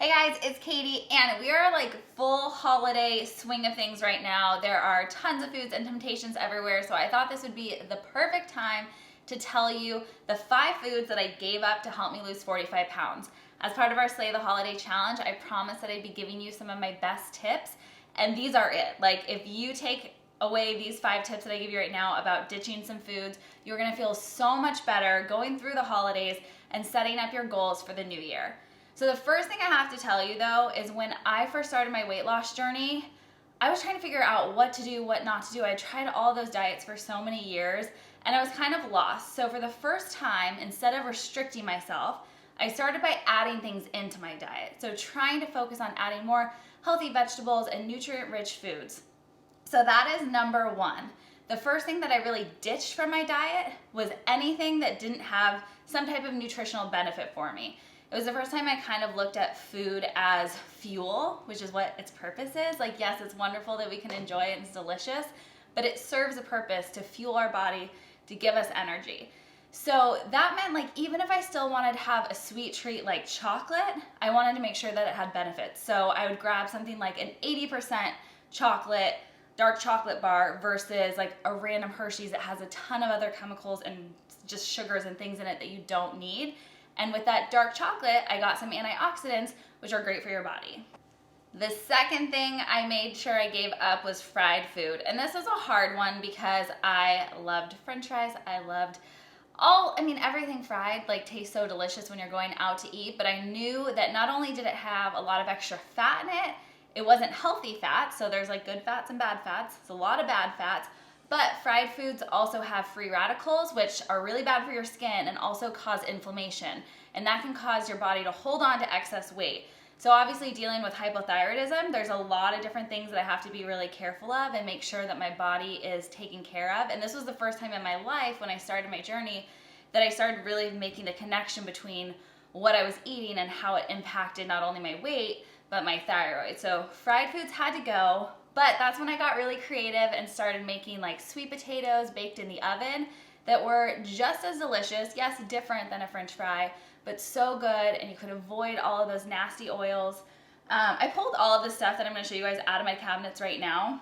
Hey guys, it's Katie, and we are like full holiday swing of things right now. There are tons of foods and temptations everywhere, so I thought this would be the perfect time to tell you the 5 foods that I gave up to help me lose 45 pounds. As part of our Slay the Holiday challenge, I promised that I'd be giving you some of my best tips, and these are it. Like, if you take away these 5 tips that I give you right now about ditching some foods, you're gonna feel so much better going through the holidays and setting up your goals for the new year. So the first thing I have to tell you though is when I first started my weight loss journey, I was trying to figure out what to do, what not to do. I tried all those diets for so many years and I was kind of lost. So for the first time, instead of restricting myself, I started by adding things into my diet. So trying to focus on adding more healthy vegetables and nutrient-rich foods. So that is number 1. The first thing that I really ditched from my diet was anything that didn't have some type of nutritional benefit for me. It was the first time I kind of looked at food as fuel, which is what its purpose is. Like, yes, it's wonderful that we can enjoy it and it's delicious, but it serves a purpose to fuel our body, to give us energy. So that meant, like, even if I still wanted to have a sweet treat like chocolate, I wanted to make sure that it had benefits. So I would grab something like an 80% chocolate, dark chocolate bar versus like a random Hershey's that has a ton of other chemicals and just sugars and things in it that you don't need. And with that dark chocolate, I got some antioxidants, which are great for your body. The second thing I made sure I gave up was fried food. And this was a hard one because I loved French fries. I loved everything fried, like, tastes so delicious when you're going out to eat. But I knew that not only did it have a lot of extra fat in it, it wasn't healthy fat. So there's like good fats and bad fats. It's a lot of bad fats. But fried foods also have free radicals, which are really bad for your skin and also cause inflammation. And that can cause your body to hold on to excess weight. So obviously, dealing with hypothyroidism, there's a lot of different things that I have to be really careful of and make sure that my body is taken care of. And this was the first time in my life when I started my journey that I started really making the connection between what I was eating and how it impacted not only my weight, but my thyroid. So fried foods had to go. But that's when I got really creative and started making like sweet potatoes baked in the oven that were just as delicious, yes, different than a French fry, but so good, and you could avoid all of those nasty oils. I pulled all of the stuff that I'm gonna show you guys out of my cabinets right now,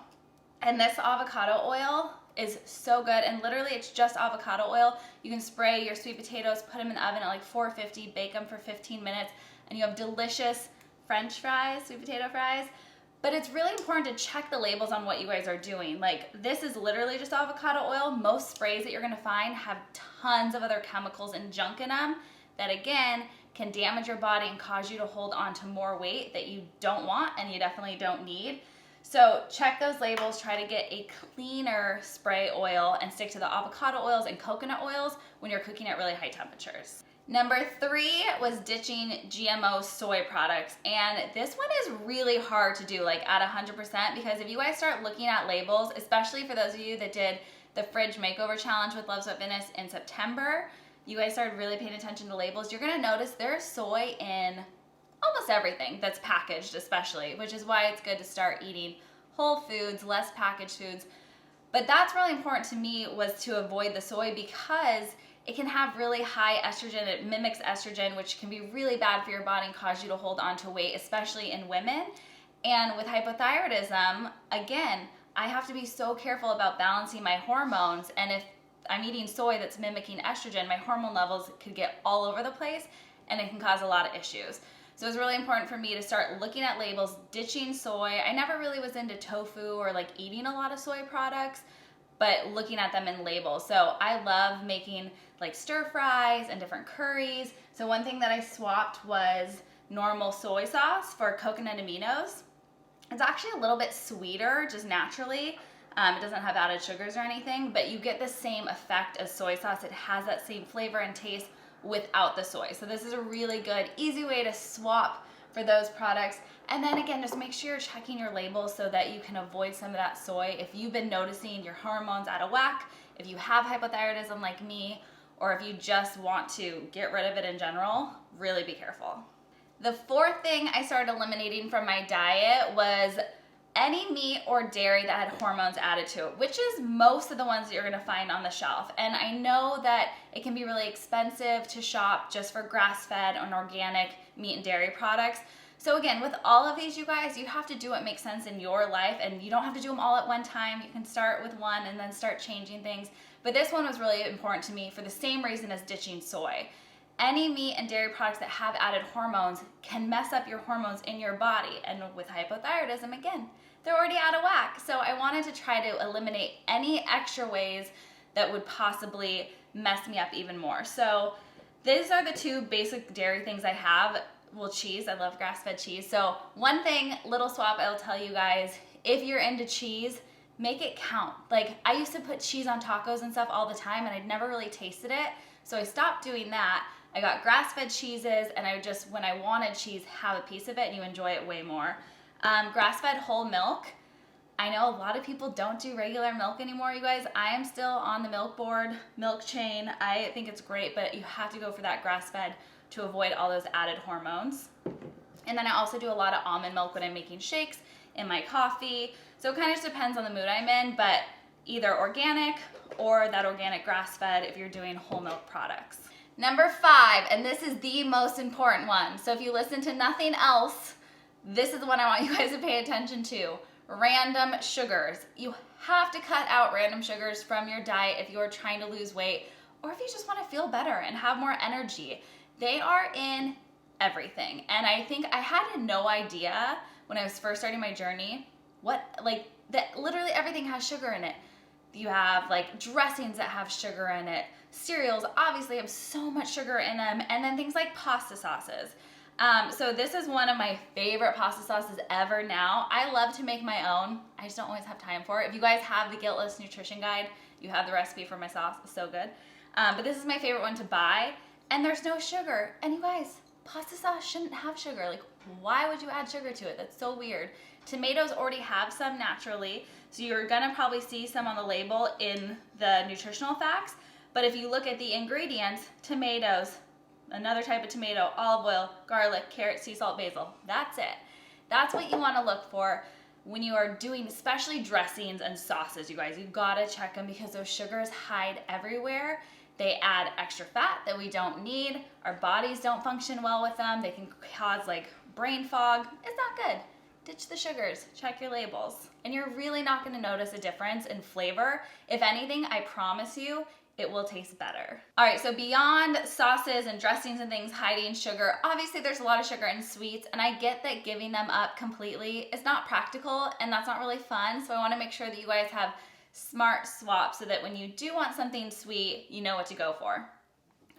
and this avocado oil is so good, and literally it's just avocado oil. You can spray your sweet potatoes, put them in the oven at like 450, bake them for 15 minutes, and you have delicious French fries, sweet potato fries. But it's really important to check the labels on what you guys are doing. Like, this is literally just avocado oil. Most sprays that you're gonna find have tons of other chemicals and junk in them that, again, can damage your body and cause you to hold on to more weight that you don't want and you definitely don't need. So check those labels, try to get a cleaner spray oil and stick to the avocado oils and coconut oils when you're cooking at really high temperatures. Number 3 was ditching GMO soy products, and this one is really hard to do, like, at 100%, because if you guys start looking at labels, especially for those of you that did the fridge makeover challenge with Love Sweat Fitness in September, you guys started really paying attention to labels, you're gonna notice there's soy in almost everything that's packaged, especially, which is why it's good to start eating whole foods, less packaged foods. But that's really important to me, was to avoid the soy because it can have really high estrogen. It mimics estrogen, which can be really bad for your body and cause you to hold on to weight, especially in women. And with hypothyroidism, again, I have to be so careful about balancing my hormones. And if I'm eating soy that's mimicking estrogen, my hormone levels could get all over the place and it can cause a lot of issues. So it's really important for me to start looking at labels, ditching soy. I never really was into tofu or like eating a lot of soy products, but looking at them in labels. So I love making like stir fries and different curries. So one thing that I swapped was normal soy sauce for coconut aminos. It's actually a little bit sweeter just naturally. It doesn't have added sugars or anything, but you get the same effect as soy sauce. It has that same flavor and taste without the soy. So this is a really good, easy way to swap for those products. And then again, just make sure you're checking your labels so that you can avoid some of that soy. If you've been noticing your hormones out of whack, if you have hypothyroidism like me, or if you just want to get rid of it in general, really be careful. The 4th thing I started eliminating from my diet was any meat or dairy that had hormones added to it, which is most of the ones that you're gonna find on the shelf. And I know that it can be really expensive to shop just for grass-fed and organic meat and dairy products. So again, with all of these, you guys, you have to do what makes sense in your life, and you don't have to do them all at one time. You can start with one and then start changing things. But this one was really important to me for the same reason as ditching soy. Any meat and dairy products that have added hormones can mess up your hormones in your body. And with hypothyroidism, again, they're already out of whack. So I wanted to try to eliminate any extra ways that would possibly mess me up even more. So these are the two basic dairy things I have. Well, cheese, I love grass-fed cheese. So one thing, little swap I'll tell you guys, if you're into cheese, make it count. Like, I used to put cheese on tacos and stuff all the time, and I'd never really tasted it. So I stopped doing that. I got grass-fed cheeses, and I would just, when I wanted cheese, have a piece of it, and you enjoy it way more. Grass-fed whole milk. I know a lot of people don't do regular milk anymore, you guys. I am still on the milk board, milk chain. I think it's great, but you have to go for that grass-fed to avoid all those added hormones. And then I also do a lot of almond milk when I'm making shakes in my coffee. So it kind of just depends on the mood I'm in, but either organic or that organic grass-fed if you're doing whole milk products. Number 5, and this is the most important one. So if you listen to nothing else, this is the one I want you guys to pay attention to. Random sugars. You have to cut out random sugars from your diet if you're trying to lose weight or if you just want to feel better and have more energy. They are in everything. And I think I had no idea when I was first starting my journey that literally everything has sugar in it. You have like dressings that have sugar in it. Cereals obviously have so much sugar in them. And then things like pasta sauces. So this is one of my favorite pasta sauces ever now. I love to make my own. I just don't always have time for it. If you guys have the Guiltless Nutrition Guide, you have the recipe for my sauce. It's so good. But this is my favorite one to buy. And there's no sugar. And you guys, pasta sauce shouldn't have sugar. Like, why would you add sugar to it? That's so weird. Tomatoes already have some naturally, so you're gonna probably see some on the label in the nutritional facts. But if you look at the ingredients, tomatoes, another type of tomato, olive oil, garlic, carrot, sea salt, basil. That's it. That's what you wanna look for when you are doing, especially dressings and sauces, you guys. You gotta check them because those sugars hide everywhere. They add extra fat that we don't need. Our bodies don't function well with them. They can cause like brain fog. It's not good. Ditch the sugars, check your labels. And you're really not gonna notice a difference in flavor. If anything, I promise you, it will taste better. All right, so beyond sauces and dressings and things hiding sugar, obviously there's a lot of sugar in sweets, and I get that giving them up completely is not practical and that's not really fun. So I wanna make sure that you guys have smart swaps so that when you do want something sweet, you know what to go for.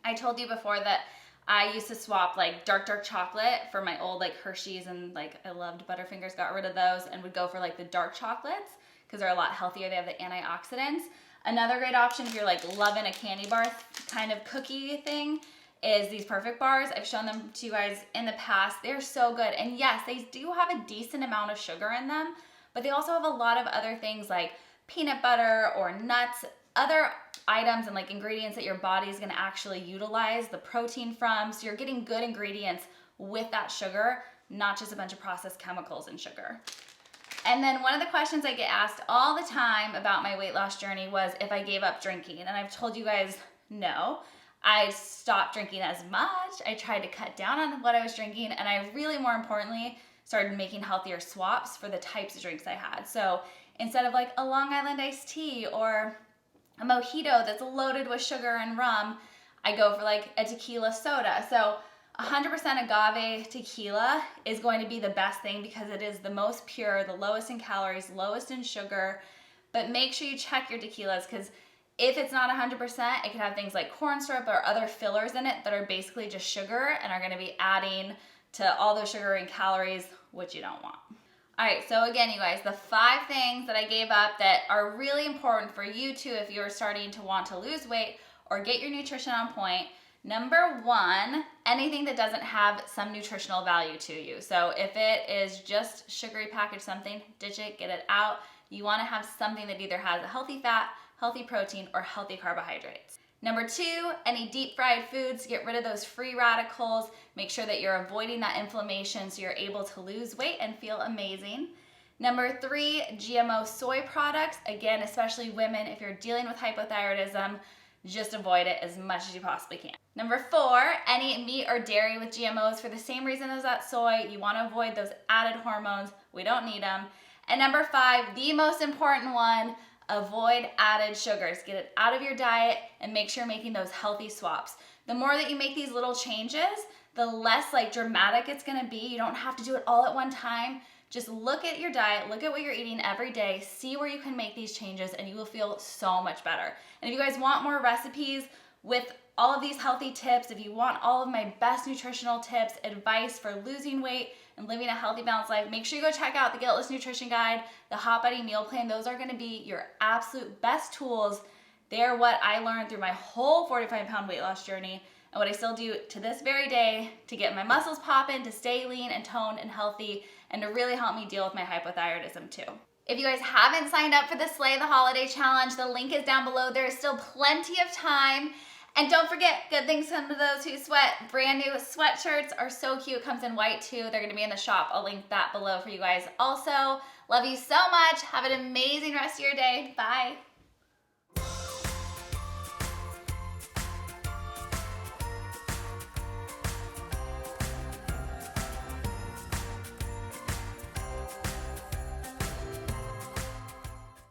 I told you before that I used to swap like dark chocolate for my old like Hershey's, and like I loved Butterfingers, got rid of those, and would go for like the dark chocolates because they're a lot healthier. They have the antioxidants. Another great option if you're like loving a candy bar kind of cookie thing is these Perfect Bars. I've shown them to you guys in the past. They're so good. And yes, they do have a decent amount of sugar in them, but they also have a lot of other things like peanut butter or nuts, other items and like ingredients that your body is gonna actually utilize the protein from. So you're getting good ingredients with that sugar, not just a bunch of processed chemicals in sugar. And then one of the questions I get asked all the time about my weight loss journey was if I gave up drinking. And I've told you guys, no. I stopped drinking as much. I tried to cut down on what I was drinking. And I really, more importantly, started making healthier swaps for the types of drinks I had. So instead of like a Long Island iced tea or a mojito that's loaded with sugar and rum, I go for like a tequila soda. So 100% agave tequila is going to be the best thing because it is the most pure, the lowest in calories, lowest in sugar. But make sure you check your tequilas because if it's not 100%, it could have things like corn syrup or other fillers in it that are basically just sugar and are going to be adding to all those sugar and calories, which you don't want. All right, so again, you guys, the 5 things that I gave up that are really important for you too if you're starting to want to lose weight or get your nutrition on point. Number 1, anything that doesn't have some nutritional value to you. So if it is just sugary packaged something, ditch it, get it out. You want to have something that either has a healthy fat, healthy protein, or healthy carbohydrates. Number 2, any deep fried foods, get rid of those free radicals. Make sure that you're avoiding that inflammation so you're able to lose weight and feel amazing. Number 3, GMO soy products. Again, especially women, if you're dealing with hypothyroidism, just avoid it as much as you possibly can. Number 4, any meat or dairy with GMOs for the same reason as that soy. You want to avoid those added hormones. We don't need them. And number 5, the most important one, avoid added sugars. Get it out of your diet and make sure you're making those healthy swaps. The more that you make these little changes, the less like dramatic it's gonna be. You don't have to do it all at one time. Just look at your diet, look at what you're eating every day, see where you can make these changes, and you will feel so much better. And if you guys want more recipes with all of these healthy tips, if you want all of my best nutritional tips, advice for losing weight and living a healthy, balanced life, make sure you go check out the Guiltless Nutrition Guide, the Hot Buddy Meal Plan. Those are gonna be your absolute best tools. They're what I learned through my whole 45-pound weight loss journey and what I still do to this very day to get my muscles popping, to stay lean and toned and healthy, and to really help me deal with my hypothyroidism too. If you guys haven't signed up for the Slay the Holiday Challenge, the link is down below. There is still plenty of time. And don't forget, good things come to those who sweat. Brand new sweatshirts are so cute. Comes in white too. They're gonna be in the shop. I'll link that below for you guys also. Love you so much. Have an amazing rest of your day. Bye.